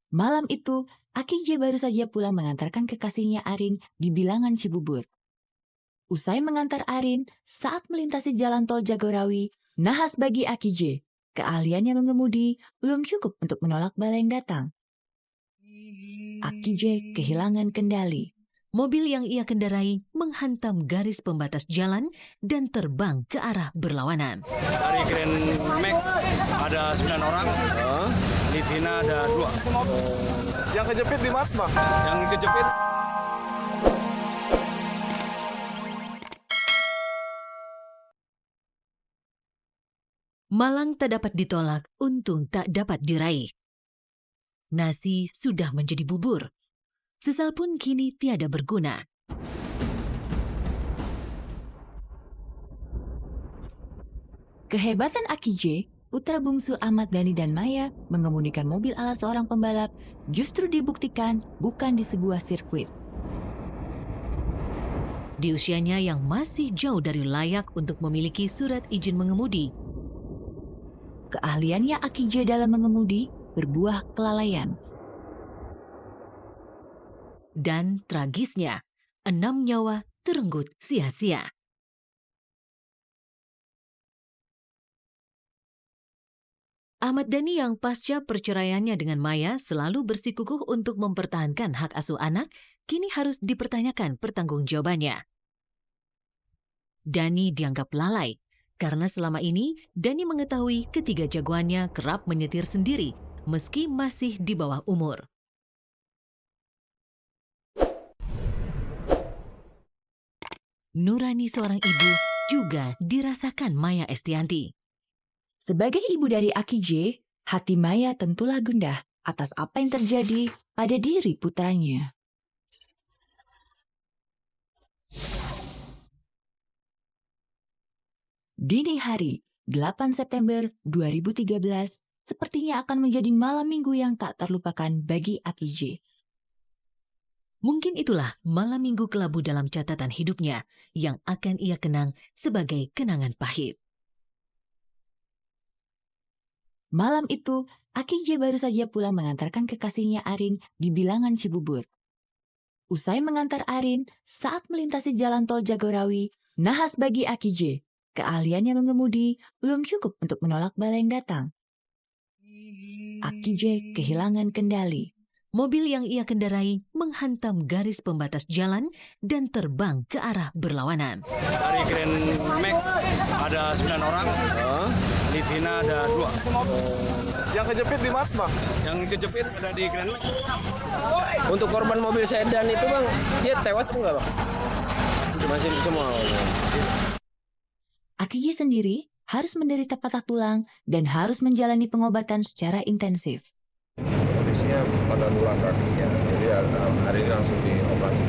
Malam itu, Aki J baru saja pulang mengantarkan kekasihnya Arin di bilangan Cibubur. Usai mengantar Arin, saat melintasi jalan tol Jagorawi, nahas bagi Aki J. Keahliannya mengemudi belum cukup untuk menolak bala yang datang. Aki J kehilangan kendali. Mobil yang ia kendarai menghantam garis pembatas jalan dan terbang ke arah berlawanan. Dari Grand Max ada 9 orang, di Vina ada 2. Yang kejepit di mana, Bang? Yang kejepit Malang tak dapat ditolak, untung tak dapat diraih. Nasi sudah menjadi bubur. Sesal pun kini tiada berguna. Kehebatan Aki J, putra bungsu Ahmad Dhani dan Maya, mengemudikan mobil ala seorang pembalap justru dibuktikan bukan di sebuah sirkuit. Di usianya yang masih jauh dari layak untuk memiliki surat izin mengemudi, Keahliannya Aki J dalam mengemudi berbuah kelalaian. dan tragisnya, 6 nyawa terenggut sia-sia. Ahmad Dhani yang pasca perceraiannya dengan Maya selalu bersikukuh untuk mempertahankan hak asuh anak, kini harus dipertanyakan pertanggungjawabannya. Dhani dianggap lalai, karena selama ini Dhani mengetahui ketiga jagoannya kerap menyetir sendiri, meski masih di bawah umur. Nurani seorang ibu juga dirasakan Maya Estianti. Sebagai ibu dari Aki J, hati Maya tentulah gundah atas apa yang terjadi pada diri putranya. Dini hari, 8 September 2013, sepertinya akan menjadi malam minggu yang tak terlupakan bagi Aki J. Mungkin itulah malam minggu kelabu dalam catatan hidupnya yang akan ia kenang sebagai kenangan pahit. Malam itu, Aki J baru saja pulang mengantarkan kekasihnya Arin di bilangan Cibubur. Usai mengantar Arin, saat melintasi jalan tol Jagorawi, nahas bagi Aki J. Keahliannya mengemudi belum cukup untuk menolak bala yang datang. Aki J kehilangan kendali. Mobil yang ia kendarai menghantam garis pembatas jalan dan terbang ke arah berlawanan. dari Grand Max ada 9 orang, di Vina ada 2. Yang kejepit di mana, Bang? Yang kejepit ada di Grand Max. Untuk korban mobil sedan itu, Bang, dia tewas enggak, Bang? Masih semua. Aki J sendiri harus menderita patah tulang dan harus menjalani pengobatan secara intensif. Kondisinya pada tulang kakinya, jadi hari ini langsung dioperasi.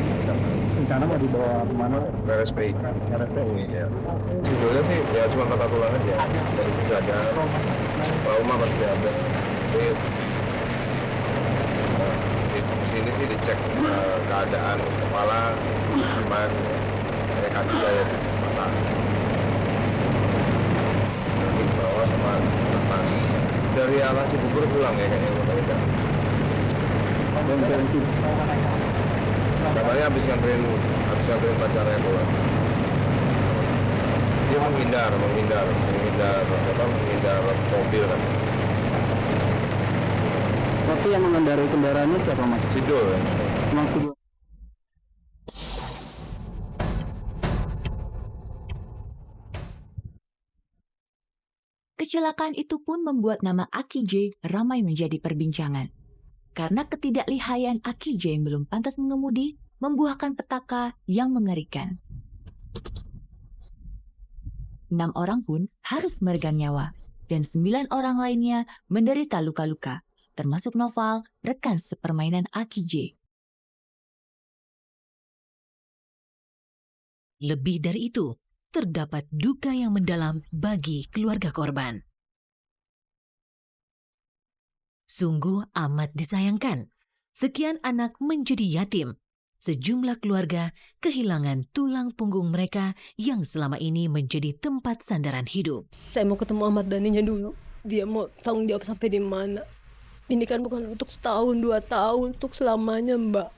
Rencana mau dibawa kemana? Ke RSPI. Iya. Sebetulnya sih ya cuma patah tulang aja. Jadi bisa ada trauma pasti ada. Jadi di sini sih dicek keadaan kepala, cuman kayak kaki saya patah. Nanti ke bawah sama atas. Dari arah Cibubur pulang ya kayaknya katanya. Katanya habis nganterin pacarnya pulang. Dia menghindar mobil kan. Tapi yang mengendarai kendaraannya siapa, Mas? Sidul. Emang kedua. Kecelakaan itu pun membuat nama Aki J ramai menjadi perbincangan. Karena ketidaklihaian Aki J yang belum pantas mengemudi membuahkan petaka yang mengerikan. 6 orang pun harus meregang nyawa dan 9 orang lainnya menderita luka-luka, termasuk Noval, rekan sepermainan Aki J. Lebih dari itu, terdapat duka yang mendalam bagi keluarga korban. Sungguh amat disayangkan, sekian anak menjadi yatim. Sejumlah keluarga kehilangan tulang punggung mereka yang selama ini menjadi tempat sandaran hidup. Saya mau ketemu Ahmad Dhaninya dulu. Dia mau tanggung jawab sampai di mana. Ini kan bukan untuk setahun, 2 tahun, untuk selamanya, Mbak.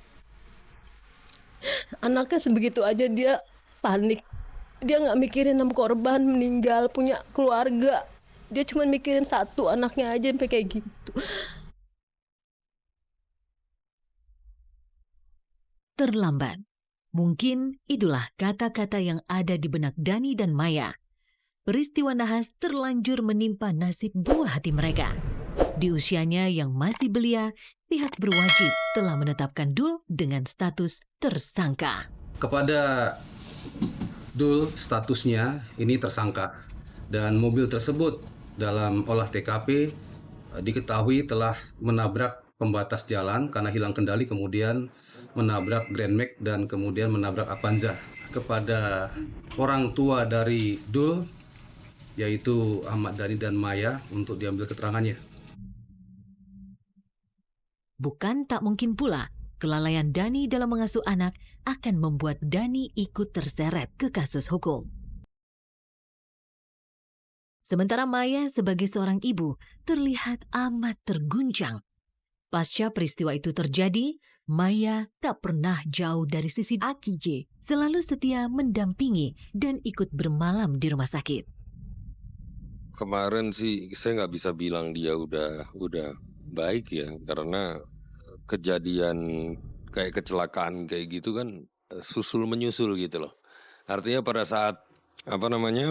Anaknya sebegitu aja dia panik. Dia nggak mikirin 6 korban meninggal, punya keluarga. Dia cuma mikirin 1 anaknya aja sampai kayak gitu. Terlambat. Mungkin itulah kata-kata yang ada di benak Dani dan Maya. Peristiwa nahas terlanjur menimpa nasib buah hati mereka. Di usianya yang masih belia, pihak berwajib telah menetapkan Dul dengan status tersangka. Kepada Dul statusnya ini tersangka dan mobil tersebut dalam olah TKP diketahui telah menabrak pembatas jalan karena hilang kendali, kemudian menabrak Grand Max dan kemudian menabrak Avanza. Kepada orang tua dari Dul, yaitu Ahmad Dhani dan Maya, untuk diambil keterangannya. Bukan tak mungkin pula kelalaian Dani dalam mengasuh anak akan membuat Dani ikut terseret ke kasus hukum. Sementara Maya sebagai seorang ibu terlihat amat terguncang. Pasca peristiwa itu terjadi, Maya tak pernah jauh dari sisi Aki J, selalu setia mendampingi dan ikut bermalam di rumah sakit. Kemarin sih saya nggak bisa bilang dia udah baik ya, karena kejadian kayak kecelakaan kayak gitu kan susul menyusul gitu loh. Artinya pada saat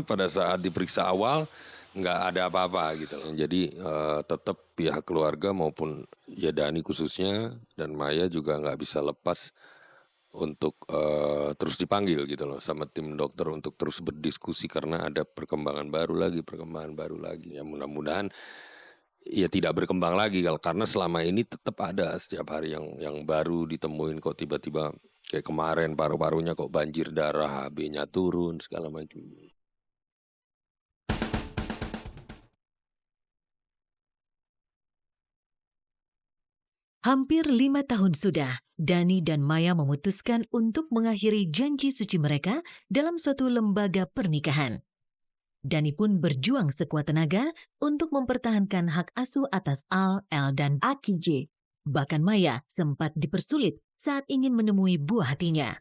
pada saat diperiksa awal nggak ada apa-apa gitu loh. Jadi tetap pihak keluarga maupun ya Dani khususnya dan Maya juga nggak bisa lepas untuk terus dipanggil gitu loh sama tim dokter untuk terus berdiskusi karena ada perkembangan baru lagi. Ya mudah-mudahan ya tidak berkembang lagi karena selama ini tetap ada setiap hari yang baru ditemuin kok tiba-tiba kayak kemarin paru-parunya kok banjir darah, HB-nya turun segala macam. Hampir 5 tahun sudah, Dani dan Maya memutuskan untuk mengakhiri janji suci mereka dalam suatu lembaga pernikahan. Dani pun berjuang sekuat tenaga untuk mempertahankan hak asuh atas Al, El, dan Aki J. Bahkan Maya sempat dipersulit saat ingin menemui buah hatinya.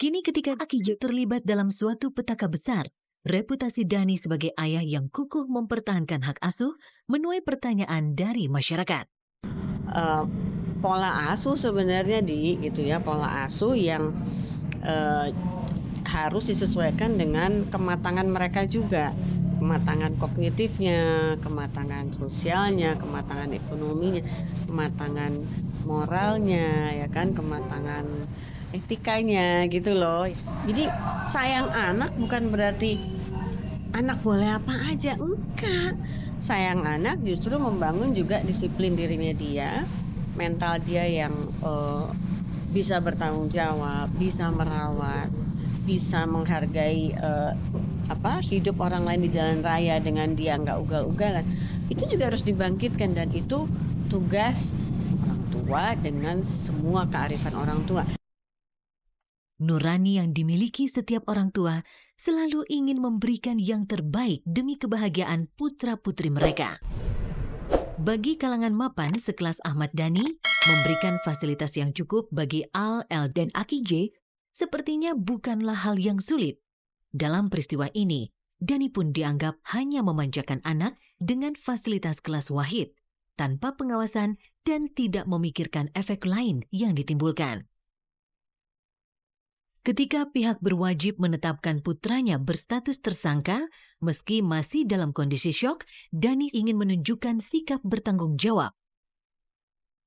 Kini ketika Aki J terlibat dalam suatu petaka besar, reputasi Dani sebagai ayah yang kukuh mempertahankan hak asuh menuai pertanyaan dari masyarakat. Pola asuh sebenarnya pola asuh yang harus disesuaikan dengan kematangan mereka juga, kematangan kognitifnya, kematangan sosialnya, kematangan ekonominya, kematangan moralnya, ya kan, kematangan etikanya gitu loh. Jadi sayang anak bukan berarti anak boleh apa aja, enggak. Sayang anak justru membangun juga disiplin dirinya dia, mental dia yang bisa bertanggung jawab, bisa merawat, bisa menghargai hidup orang lain di jalan raya dengan dia nggak ugal-ugalan. Itu juga harus dibangkitkan dan itu tugas orang tua dengan semua kearifan orang tua. Nurani yang dimiliki setiap orang tua selalu ingin memberikan yang terbaik demi kebahagiaan putra-putri mereka. Bagi kalangan mapan sekelas Ahmad Dhani, memberikan fasilitas yang cukup bagi Al, El, dan Aki J sepertinya bukanlah hal yang sulit. Dalam peristiwa ini, Dhani pun dianggap hanya memanjakan anak dengan fasilitas kelas wahid, tanpa pengawasan dan tidak memikirkan efek lain yang ditimbulkan. Ketika pihak berwajib menetapkan putranya berstatus tersangka, meski masih dalam kondisi syok, Dhani ingin menunjukkan sikap bertanggung jawab.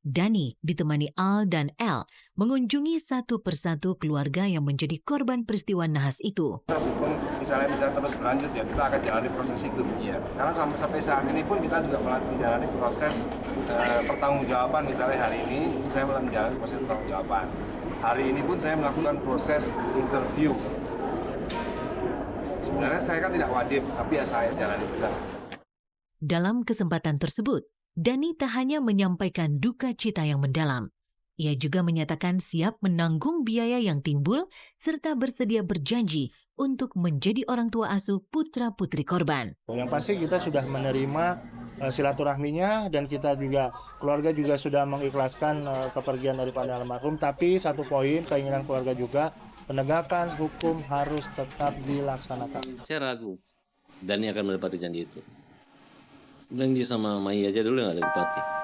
Dhani ditemani Al dan El mengunjungi satu persatu keluarga yang menjadi korban peristiwa nahas itu. Meskipun misalnya bisa terus berlanjut ya, kita akan jalani proses itu. Ya. Karena sampai saat ini pun kita juga menjalani proses pertanggungjawaban. Misalnya hari ini saya menjalani proses pertanggungjawaban. Hari ini pun saya melakukan proses interview. Sebenarnya saya kan tidak wajib, tapi ya saya jalani juga. Dalam kesempatan tersebut, Dhani tak hanya menyampaikan duka cita yang mendalam. Ia juga menyatakan siap menanggung biaya yang timbul serta bersedia berjanji untuk menjadi orang tua asuh putra-putri korban. Yang pasti kita sudah menerima silaturahminya, dan kita juga keluarga juga sudah mengikhlaskan kepergian daripada almarhum. Tapi satu poin keinginan keluarga juga, penegakan hukum harus tetap dilaksanakan. Saya ragu Dani akan menepati janji itu. Janji sama Mai aja dulu nggak ada ditepati.